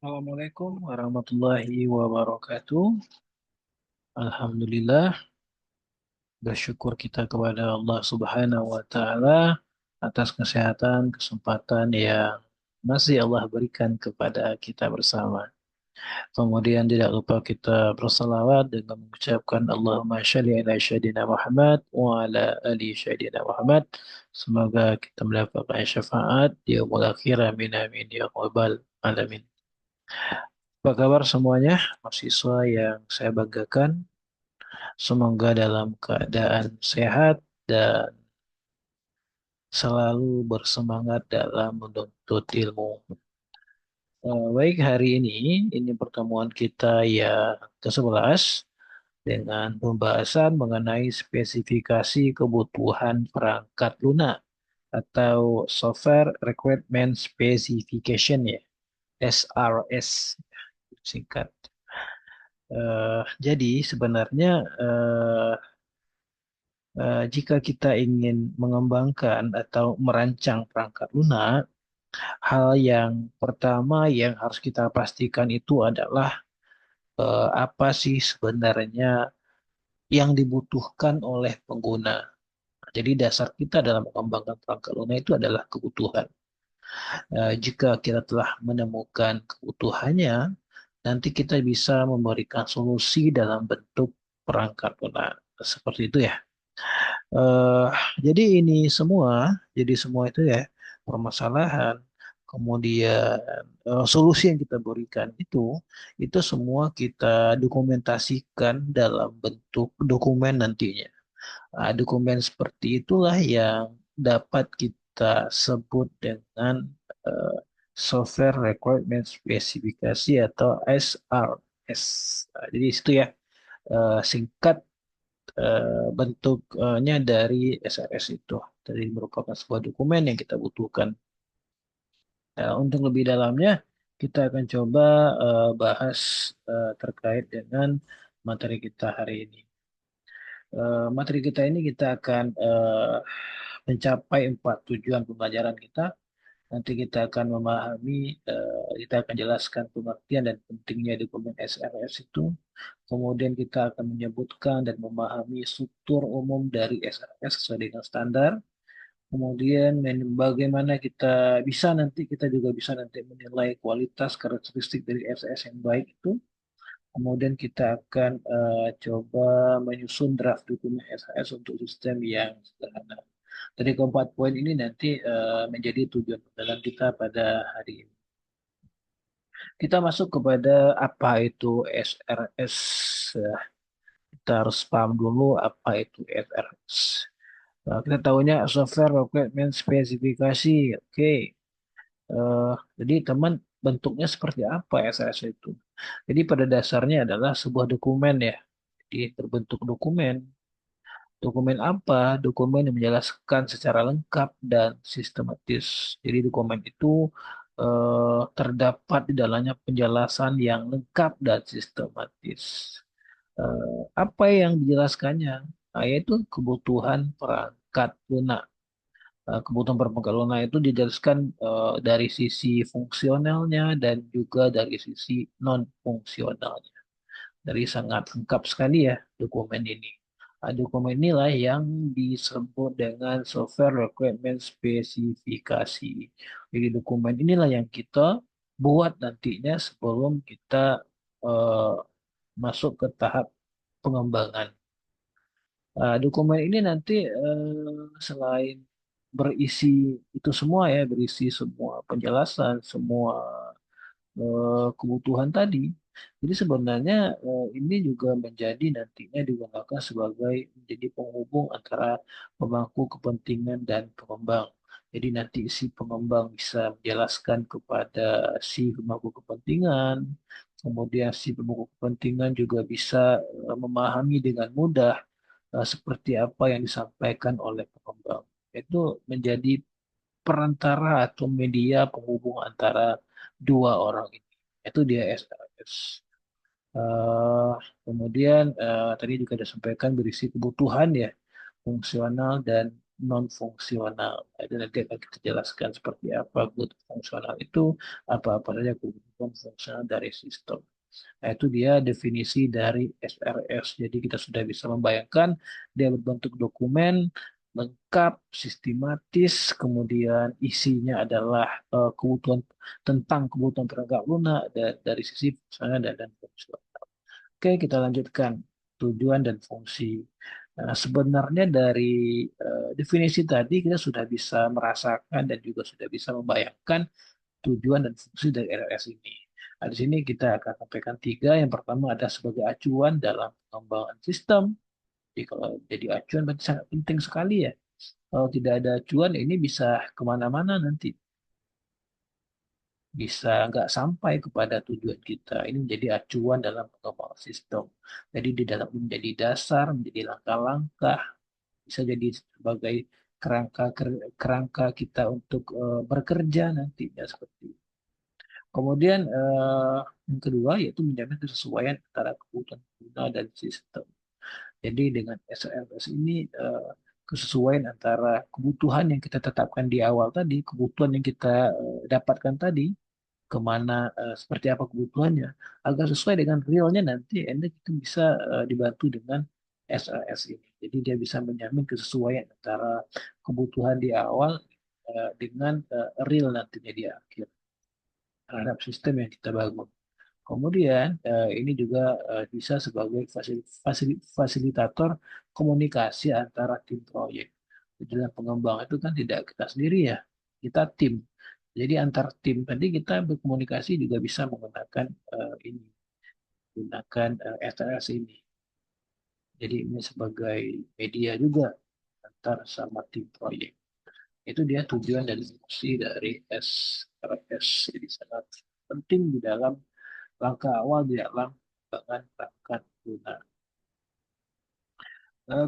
Assalamualaikum warahmatullahi wabarakatuh. Alhamdulillah, bersyukur kita kepada Allah Subhanahu wa Ta'ala atas kesehatan, kesempatan yang masih Allah berikan kepada kita bersama. Kemudian tidak lupa kita bersalawat dengan mengucapkan Allahumma sholli ala syadina Muhammad wa ala ali syadina Muhammad. Semoga kita mendapatkan syafaat di yaumul akhir. Amin amin ya rabbal alamin. Apa kabar semuanya, mahasiswa yang saya banggakan? Semoga dalam keadaan sehat dan selalu bersemangat dalam menuntut ilmu. Baik, hari ini pertemuan kita yang ke-11 dengan pembahasan mengenai spesifikasi kebutuhan perangkat lunak atau Software Requirement Specification ya, SRS singkat. Jadi sebenarnya jika kita ingin mengembangkan atau merancang perangkat lunak, hal yang pertama yang harus kita pastikan itu adalah apa sih sebenarnya yang dibutuhkan oleh pengguna. Jadi dasar kita dalam mengembangkan perangkat lunak itu adalah kebutuhan. Jika kita telah menemukan kebutuhannya, nanti kita bisa memberikan solusi dalam bentuk perangkat lunak. Seperti itu ya. Eh, jadi semua itu ya permasalahan, kemudian solusi yang kita berikan itu semua kita dokumentasikan dalam bentuk dokumen nantinya. Dokumen seperti itulah yang dapat kita sebut dengan eh, Software Requirement Specifikasi atau SRS. Jadi itu ya singkat bentuknya dari SRS itu. Jadi merupakan sebuah dokumen yang kita butuhkan. Untuk lebih dalamnya, kita akan coba bahas terkait dengan materi kita hari ini. Materi kita ini kita akan mencapai 4 tujuan pembelajaran kita. Nanti kita akan memahami, kita akan jelaskan pengertian dan pentingnya dokumen SRS itu. Kemudian kita akan menyebutkan dan memahami struktur umum dari SRS sesuai dengan standar. Kemudian bagaimana kita juga bisa nanti menilai kualitas karakteristik dari SRS yang baik itu. Kemudian kita akan coba menyusun draft dokumen SRS untuk sistem yang sederhana. Dari keempat poin ini nanti menjadi tujuan perjalanan kita pada hari ini. Kita masuk kepada apa itu SRS. Kita harus paham dulu apa itu SRS. Kita tahunya Software Requirement Specifikasi. Oke. Jadi teman, bentuknya seperti apa SRS itu? Jadi pada dasarnya adalah sebuah dokumen ya. Jadi berbentuk dokumen. Dokumen apa? Dokumen yang menjelaskan secara lengkap dan sistematis. Jadi dokumen itu terdapat di dalamnya penjelasan yang lengkap dan sistematis. Apa yang dijelaskannya? Yaitu kebutuhan perangkat lunak. Kebutuhan perangkat lunak itu dijelaskan dari sisi fungsionalnya dan juga dari sisi non fungsionalnya. Dari sangat lengkap sekali ya dokumen ini. Dokumen inilah yang disebut dengan Software Requirement Specifikasi. Jadi dokumen inilah yang kita buat nantinya sebelum kita eh, masuk ke tahap pengembangan. Dokumen ini nanti selain berisi itu semua ya, berisi semua penjelasan, semua kebutuhan tadi. Jadi sebenarnya ini juga nantinya digunakan sebagai menjadi penghubung antara pemangku kepentingan dan pengembang. Jadi nanti si pengembang bisa menjelaskan kepada si pemangku kepentingan, kemudian si pemangku kepentingan juga bisa memahami dengan mudah seperti apa yang disampaikan oleh pengembang. Itu menjadi perantara atau media penghubung antara dua orang ini. Itu dia SRS. Eh, kemudian tadi juga disampaikan berisi kebutuhan ya, fungsional dan non fungsional. Itu nanti akan kita jelaskan seperti apa kebutuhan fungsional itu, apa-apa saja kebutuhan kebutuhan fungsional dari sistem. Nah, itu dia definisi dari SRS. Jadi kita sudah bisa membayangkan dia berbentuk dokumen lengkap, sistematis, kemudian isinya adalah kebutuhan tentang kebutuhan perangkat lunak dari sisi fungsional dan fungsional. Oke, kita lanjutkan tujuan dan fungsi. Nah, sebenarnya dari definisi tadi kita sudah bisa merasakan dan juga sudah bisa membayangkan tujuan dan fungsi dari RLS ini. Nah, di sini kita akan sampaikan tiga. Yang pertama ada sebagai acuan dalam pengembangan sistem. Jadi kalau jadi acuan berarti sangat penting sekali ya. Kalau tidak ada acuan ini bisa kemana-mana nanti. Bisa nggak sampai kepada tujuan kita. Ini menjadi acuan dalam pengembangan sistem. Jadi di dalam menjadi dasar, menjadi langkah-langkah, bisa jadi sebagai kerangka kita untuk bekerja nantinya seperti itu. Kemudian yang kedua yaitu menjamin kesesuaian antara kebutuhan pengguna dan sistem. Jadi dengan SRS ini kesesuaian antara kebutuhan yang kita tetapkan di awal tadi, kebutuhan yang kita dapatkan tadi, kemana seperti apa kebutuhannya, agar sesuai dengan realnya nanti Anda itu bisa dibantu dengan SRS ini. Jadi dia bisa menjamin kesesuaian antara kebutuhan di awal dengan real nantinya di akhir terhadap sistem yang kita bangun. Kemudian ini juga bisa sebagai fasilitator komunikasi antara tim proyek. Di dalam pengembangan itu kan tidak kita sendiri ya, kita tim. Jadi antar tim tadi kita berkomunikasi juga bisa menggunakan ini, menggunakan STS ini. Jadi ini sebagai media juga antar sama tim proyek. Itu dia tujuan dan fungsi dari SRS. Jadi sangat penting di dalam langkah awal di dalam pengembangan perangkat lunak.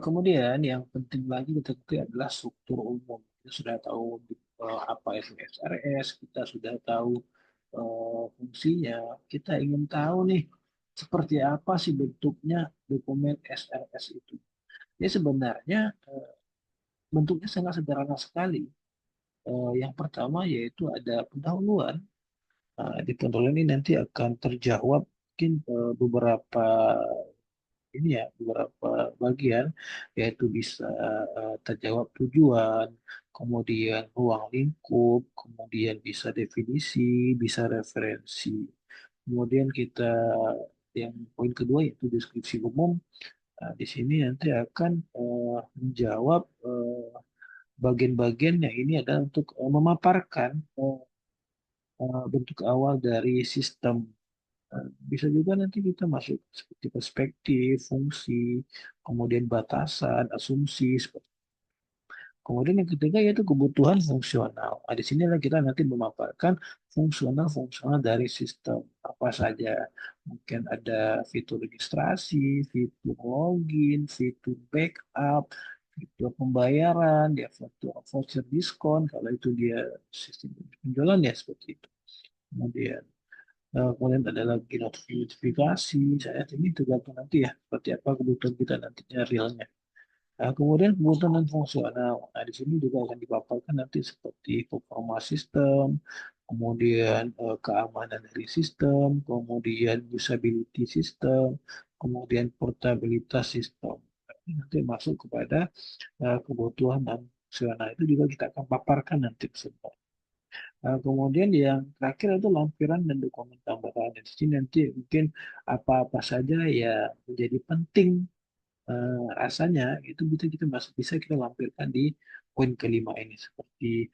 Kemudian yang penting lagi kita ketahui adalah struktur umum. Kita sudah tahu apa itu SRS, kita sudah tahu fungsinya. Kita ingin tahu nih seperti apa sih bentuknya dokumen SRS itu. Jadi sebenarnya bentuknya sangat sederhana sekali. Yang pertama yaitu ada pendahuluan. Di pendahuluan ini nanti akan terjawab mungkin beberapa ini ya beberapa bagian yaitu bisa terjawab tujuan, kemudian ruang lingkup, kemudian bisa definisi, bisa referensi. Kemudian kita yang poin kedua yaitu deskripsi umum. Nah, di sini nanti akan menjawab bagian-bagian yang ini adalah untuk memaparkan bentuk awal dari sistem. Bisa juga nanti kita masuk seperti perspektif, fungsi, kemudian batasan, asumsi. Kemudian yang ketiga yaitu kebutuhan fungsional. Nah, di sinilah kita nanti memaparkan fungsional-fungsional dari sistem apa saja. Mungkin ada fitur registrasi, fitur login, fitur backup, fitur pembayaran, ya fitur voucher diskon. Kalau itu dia sistem penjualan ya seperti itu. Kemudian ada lagi notifikasi. Saya ini tergantung nanti ya seperti apa kebutuhan kita nantinya realnya. Nah, kemudian kebutuhan dan fungsional. Nah, di sini juga akan dipaparkan nanti seperti performa sistem, kemudian keamanan dari sistem, kemudian usability sistem, kemudian portabilitas sistem. Nah, ini nanti masuk kepada kebutuhan dan fungsional itu juga kita akan paparkan nanti semua. Kemudian yang terakhir itu lampiran dan dokumen tambahan. Di sini nanti mungkin apa-apa saja ya menjadi penting rasanya itu kita masih bisa kita lampirkan di poin kelima ini seperti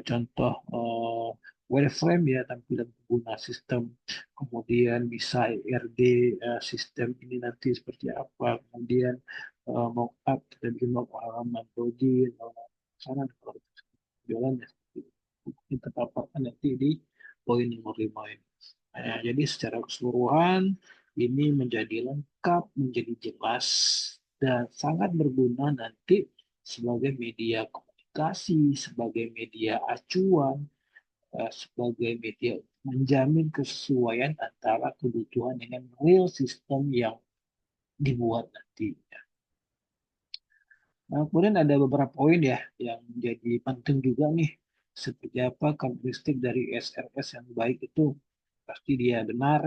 contoh wireframe ya tampilan pengguna sistem, kemudian bisa ERD sistem ini nanti seperti apa, kemudian mockup kita bikin mockup halaman login, sana kalau jualan ya seperti itu. Kita paparkan nanti di poin nomor 5 ini. Nah, jadi secara keseluruhan ini menjadi lengkap, menjadi jelas, dan sangat berguna nanti sebagai media komunikasi, sebagai media acuan, sebagai media menjamin kesesuaian antara kebutuhan dengan real system yang dibuat nanti. Nah, kemudian ada beberapa poin ya yang menjadi penting juga nih. Seperti apa karakteristik dari SRS yang baik itu. pasti dia benar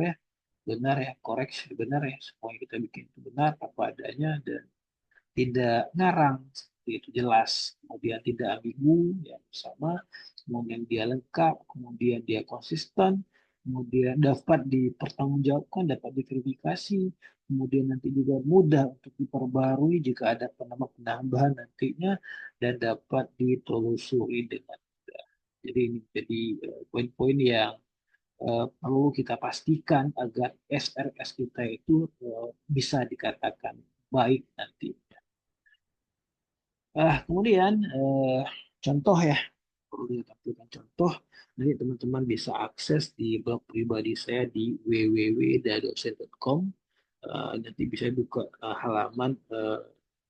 ya, koreksi benar ya, semua yang kita bikin itu benar apa adanya dan tidak ngarang, seperti itu jelas, kemudian tidak ambigu ya sama, kemudian dia lengkap, kemudian dia konsisten, kemudian dapat dipertanggungjawabkan, dapat diverifikasi, kemudian nanti juga mudah untuk diperbarui jika ada penambahan nantinya dan dapat ditelusuri dengan mudah. Jadi ini jadi poin-poin yang perlu kita pastikan agar SRS kita itu bisa dikatakan baik nanti. Kemudian contoh ya, perlu ditampilkan contoh. Nanti teman-teman bisa akses di blog pribadi saya di www.dadosen.com. Nanti bisa buka halaman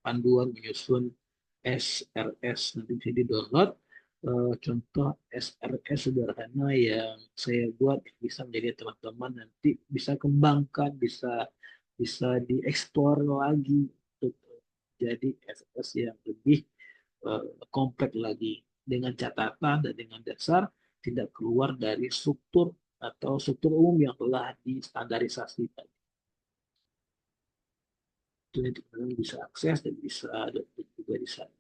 panduan menyusun SRS. Nanti bisa di-download contoh SRS sederhana yang saya buat bisa menjadi teman-teman nanti bisa kembangkan, bisa bisa dieksplor lagi untuk jadi SRS yang lebih kompleks lagi dengan catatan dan dengan dasar tidak keluar dari struktur atau struktur umum yang telah distandarisasi tadi. Itu nanti kalian bisa akses dan bisa download juga di sana.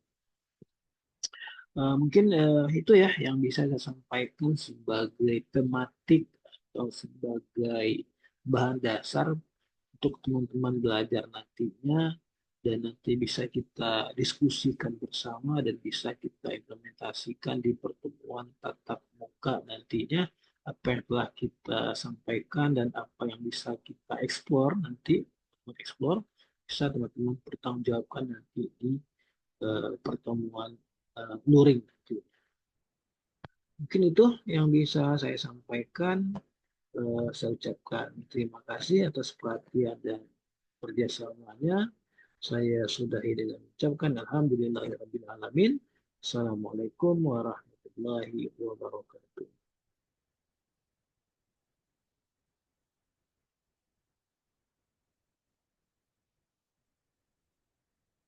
Mungkin itu ya yang bisa saya sampaikan sebagai tematik atau sebagai bahan dasar untuk teman-teman belajar nantinya dan nanti bisa kita diskusikan bersama dan bisa kita implementasikan di pertemuan tatap muka nantinya apa yang telah kita sampaikan dan apa yang bisa kita eksplor nanti mengeksplor bisa teman-teman pertanggungjawabkan nanti di pertemuan luring nanti. Mungkin itu yang bisa saya sampaikan. Saya ucapkan terima kasih atas perhatian dan kerjasamanya. Saya sudahi dengan ucapkan Alhamdulillahirrabbilalamin. Assalamualaikum warahmatullahi wabarakatuh.